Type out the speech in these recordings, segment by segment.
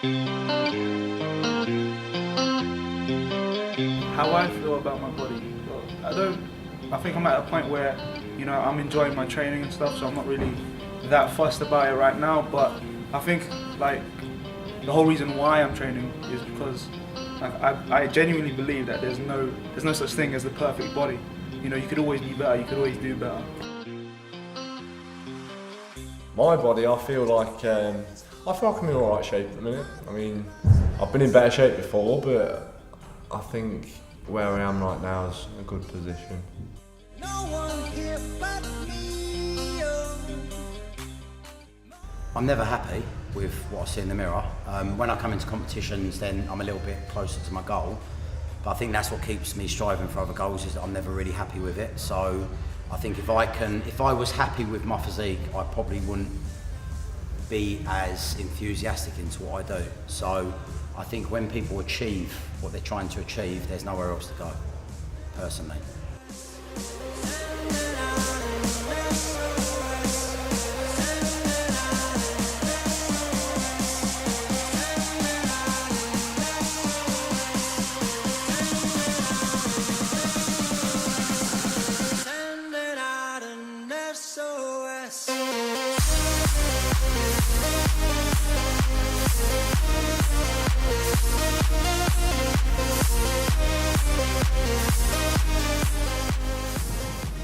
How I feel about my body? Well, I think I'm at a point where, I'm enjoying my training and stuff, so I'm not really that fussed about it right now. But I think like the whole reason why I'm training is because I genuinely believe that there's no such thing as the perfect body. You could always be better. You could always do better. My body, I feel like I'm in alright shape at the minute. I mean, I've been in better shape before, but I think where I am right now is a good position. No one here but me. I'm never happy with what I see in the mirror. When I come into competitions, then I'm a little bit closer to my goal. But I think that's what keeps me striving for other goals, is that I'm never really happy with it. So I think if I was happy with my physique, I probably wouldn't be as enthusiastic into what I do. So I think when people achieve what they're trying to achieve, there's nowhere else to go, personally.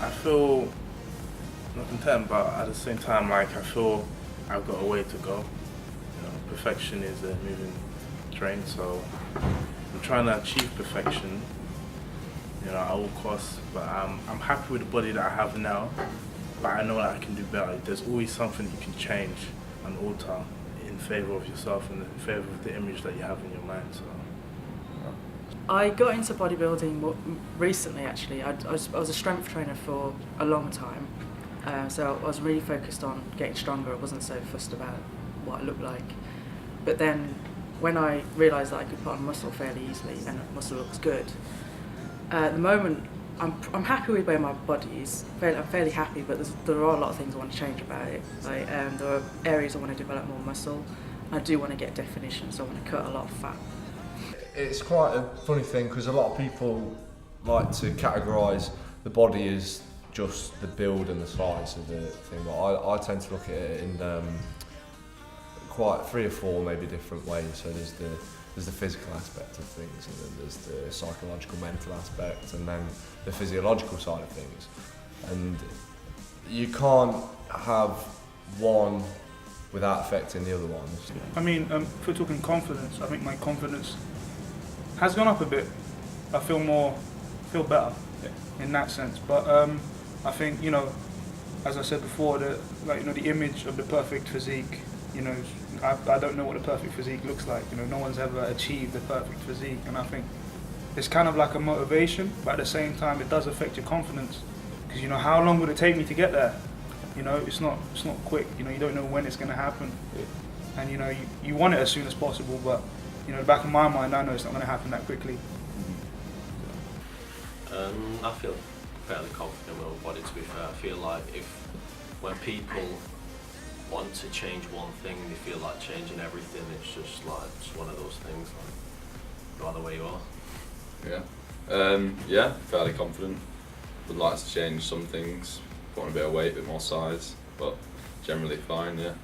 I feel not content, but at the same time, I feel I've got a way to go. Perfection is a moving train, so I'm trying to achieve perfection, at all costs. But I'm happy with the body that I have now, but I know that I can do better. There's always something you can change and alter in favour of yourself and in favour of the image that you have in your mind. So. I got into bodybuilding recently, actually. I was a strength trainer for a long time, so I was really focused on getting stronger. I wasn't so fussed about what I looked like. But then when I realised that I could put on muscle fairly easily and muscle looks good, at the moment I'm happy with where my body is. I'm fairly happy, but there are a lot of things I want to change about it. Like, there are areas I want to develop more muscle. I do want to get definition, so I want to cut a lot of fat. It's quite a funny thing because a lot of people like to categorise the body as just the build and the size of the thing, but I tend to look at it in quite 3 or 4 maybe different ways. So there's the physical aspect of things, and then there's the psychological, mental aspect, and then the physiological side of things. And you can't have one without affecting the other ones. I mean, if we're talking confidence, I think my confidence has gone up a bit. I feel better in that sense. But I think, as I said before, the image of the perfect physique, I don't know what a perfect physique looks like. No one's ever achieved the perfect physique, and I think it's kind of like a motivation, but at the same time it does affect your confidence, because how long would it take me to get there? It's not quick. You don't know when it's going to happen, and you want it as soon as possible, but the back of my mind, I know it's not going to happen that quickly. I feel fairly confident with my body, to be fair. I feel like when people want to change one thing, they feel like changing everything. It's just one of those things, you are the way you are. Yeah, fairly confident. Would like to change some things, put on a bit of weight, a bit more size, but generally fine, yeah.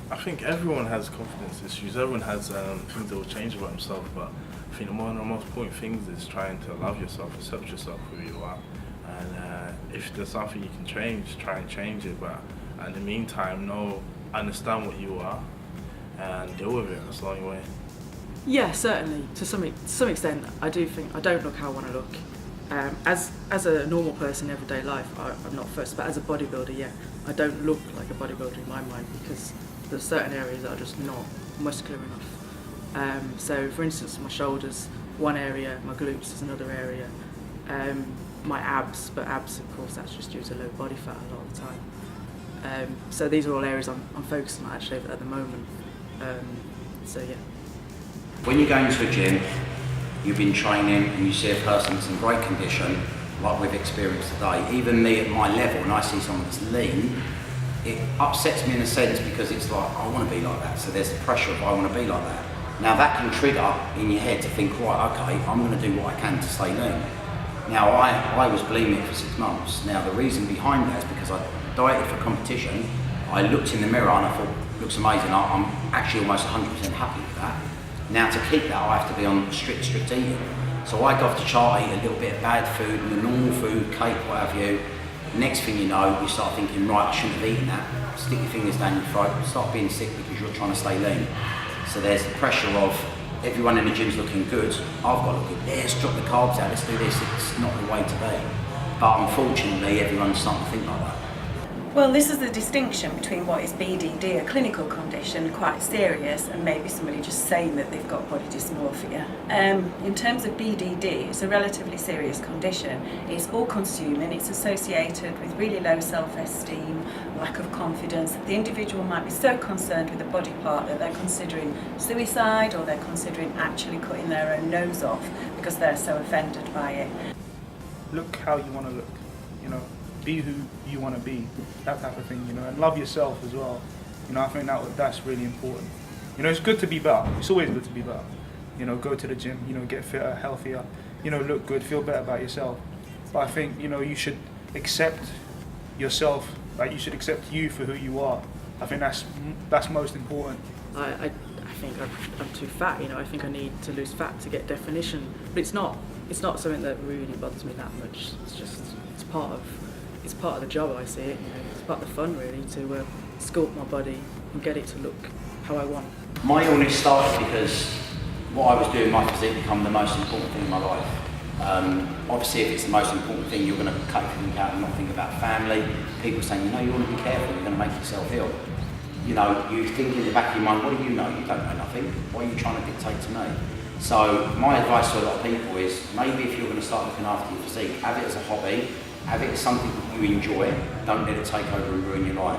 I think everyone has confidence issues. Everyone has things they will change about themselves, but I think one of the most important things is trying to love yourself, accept yourself who you are, and if there's something you can change, try and change it. But in the meantime, understand what you are and deal with it. That's the only way. Yeah, certainly. To some extent, I do think I don't look how I want to look. As a normal person in everyday life, I'm not fussed, but as a bodybuilder, yeah, I don't look like a bodybuilder in my mind, because there's certain areas that are just not muscular enough. So for instance, my shoulders, one area, my glutes is another area, my abs, but abs of course that's just due to low body fat a lot of the time. So these are all areas I'm focusing on actually at the moment. So yeah. When you go into a gym, you've been training and you see a person that's in great condition, like we've experienced today, even me at my level, and I see someone that's lean, it upsets me in a sense because it's like, I want to be like that. So there's the pressure of I want to be like that. Now that can trigger in your head to think, right, okay, I'm going to do what I can to stay lean. Now I was bulimic for 6 months. Now the reason behind that is because I dieted for competition. I looked in the mirror and I thought, looks amazing. I'm actually almost 100% happy with that. Now to keep that, I have to be on strict eating. So I go off to chart, eat a little bit of bad food, the normal food, cake, what have you. Next thing you know, you start thinking, right, I shouldn't have eaten that. Stick your fingers down your throat, start being sick because you're trying to stay lean. So there's the pressure of everyone in the gym's looking good. I've got to look good. Let's drop the carbs out, let's do this. It's not the way to be. But unfortunately, everyone's starting to think like that. Well, this is the distinction between what is BDD, a clinical condition, quite serious, and maybe somebody just saying that they've got body dysmorphia. In terms of BDD, it's a relatively serious condition. It's all-consuming, it's associated with really low self-esteem, lack of confidence. The individual might be so concerned with a body part that they're considering suicide, or they're considering actually cutting their own nose off because they're so offended by it. Look how you want to look, you know. Be who you want to be, that type of thing, you know, and love yourself as well. You know, I think that's really important. You know, it's good to be better. It's always good to be better. You know, go to the gym, you know, get fitter, healthier, you know, look good, feel better about yourself. But I think, you know, you should accept yourself, like you should accept you for who you are. I think that's most important. I think I'm too fat, you know, I think I need to lose fat to get definition. But it's not something that really bothers me that much. It's part of the job, I see it, you know. It's part of the fun really, to sculpt my body and get it to look how I want. My illness started because what I was doing, my physique became the most important thing in my life. Obviously if it's the most important thing, you're going to cut everything out and not think about family. People saying, you know, you want to be careful, you're going to make yourself ill. You know, you think in the back of your mind, what do you know? You don't know nothing. What are you trying to dictate to me? So my advice to a lot of people is, maybe if you're going to start looking after your physique, have it as a hobby, have it as something that you enjoy, don't let it take over and ruin your life.